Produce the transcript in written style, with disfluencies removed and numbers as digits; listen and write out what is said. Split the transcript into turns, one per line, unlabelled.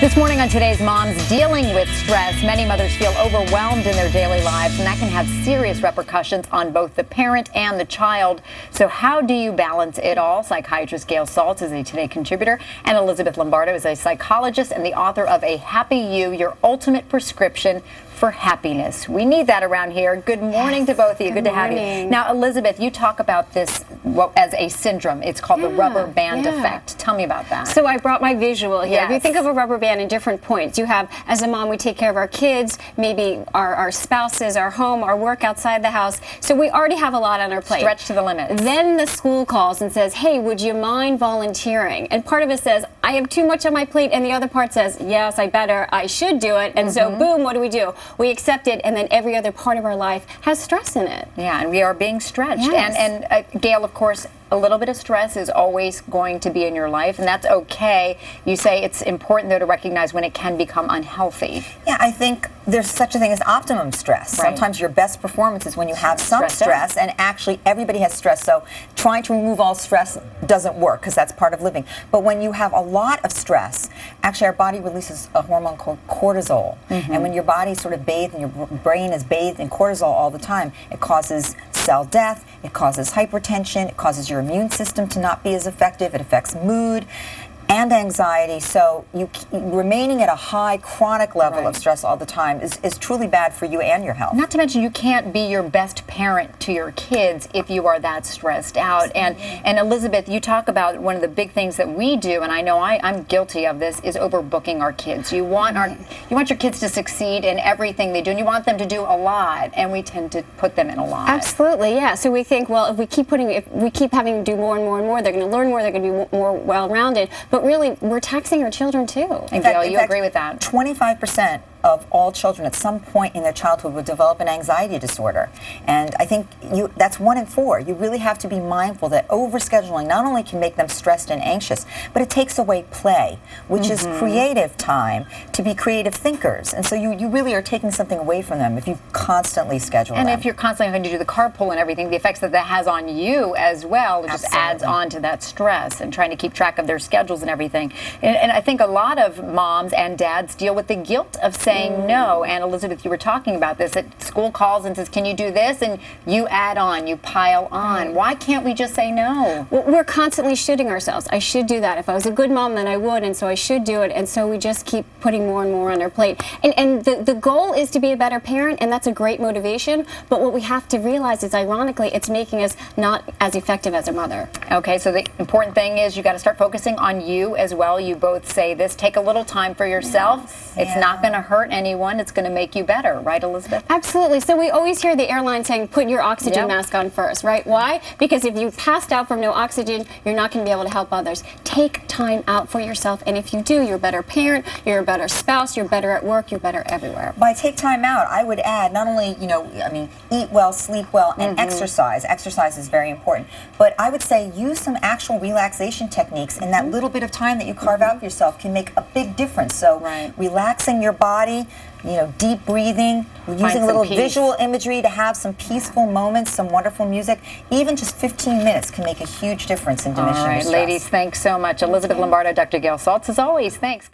This morning on Today's Moms, dealing with stress. Many mothers feel overwhelmed in their daily lives, and that can have serious repercussions on both the parent and the child. So how do you balance it all? Psychiatrist Gail Saltz is a Today contributor, and Elizabeth Lombardo is a psychologist and the author of A Happy You, Your Ultimate Prescription for Happiness. We need that around here. Good morning to both of you. Good to have you. Now, Elizabeth, you talk about this as a syndrome. It's called the rubber band effect. Tell me about that.
So I brought my visual here. If you think of a rubber band in different points, you have, as a mom, we take care of our kids, maybe our spouses, our home, our work outside the house. So we already have a lot on our plate.
Stretch to the limit.
Then the school calls and says, hey, would you mind volunteering? And part of it says, I have too much on my plate, and the other part says, yes, I should do it. And so, boom, what do? We accept it, and then every other part of our life has stress in it.
Yeah, and we are being stretched.
Yes.
And Gail, of course, a little bit of stress is always going to be in your life, and that's okay. You say it's important, though, to recognize when it can become unhealthy.
Yeah, I think there's such a thing as optimum stress.
Right.
Sometimes your best performance is when you have some stress, and actually everybody has stress, so trying to remove all stress doesn't work because that's part of living. But when you have a lot of stress, actually our body releases a hormone called cortisol. And when your body's sort of bathed and your brain is bathed in cortisol all the time, it causes cell death, it causes hypertension, it causes your immune system to not be as effective, it affects mood and anxiety. So remaining at a high chronic level of stress all the time is truly bad for you and your health.
Not to mention you can't be your best parent to your kids if you are that stressed out. And Elizabeth, you talk about one of the big things that we do, and I know I'm guilty of this, is overbooking our kids. You want your kids to succeed in everything they do, and you want them to do a lot, and we tend to put them in a lot.
Absolutely, yeah. So we think, well, if we keep having to do more and more and more, they're going to learn more, they're going to be more well-rounded. But really, we're taxing our children too.
And Gail, you agree with that?
25% of all children at some point in their childhood will develop an anxiety disorder. And I think that's 1 in 4. You really have to be mindful that overscheduling not only can make them stressed and anxious, but it takes away play, which is creative time to be creative thinkers. And so you really are taking something away from them if you constantly schedule them.
And if you're constantly having to do the carpool and everything, the effects that has on you as well, it just adds on to that stress and trying to keep track of their schedules and everything. And I think a lot of moms and dads deal with the guilt of saying no. And Elizabeth, you were talking about this, that school calls and says, can you do this? And you add on, you pile on. Why can't we just say no?
Well, we're constantly shooting ourselves. I should do that. If I was a good mom, then I would, and so I should do it. And so we just keep putting more and more on our plate. And the goal is to be a better parent, and that's a great motivation. But what we have to realize is, ironically, it's making us not as effective as a mother.
Okay, so the important thing is you got to start focusing on you as well. You both say this. Take a little time for yourself. It's not going to hurt anyone. It's going to make you better, right, Elizabeth?
Absolutely. So we always hear the airline saying, put your oxygen mask on first, right? Why? Because if you passed out from no oxygen, you're not going to be able to help others. Take time out for yourself, and if you do, you're a better parent, you're a better spouse, you're better at work, you're better everywhere.
By take time out, I would add not only, eat well, sleep well, and exercise. Exercise is very important. But I would say use some actual relaxation techniques, and that little bit of time that you carve out for yourself can make a big difference. So relaxing your body, deep breathing, using a little visual imagery to have some peaceful moments, some wonderful music. Even just 15 minutes can make a huge difference in diminishing your stress.
Ladies, thanks so much. Elizabeth Lombardo, Dr. Gail Saltz, as always, thanks.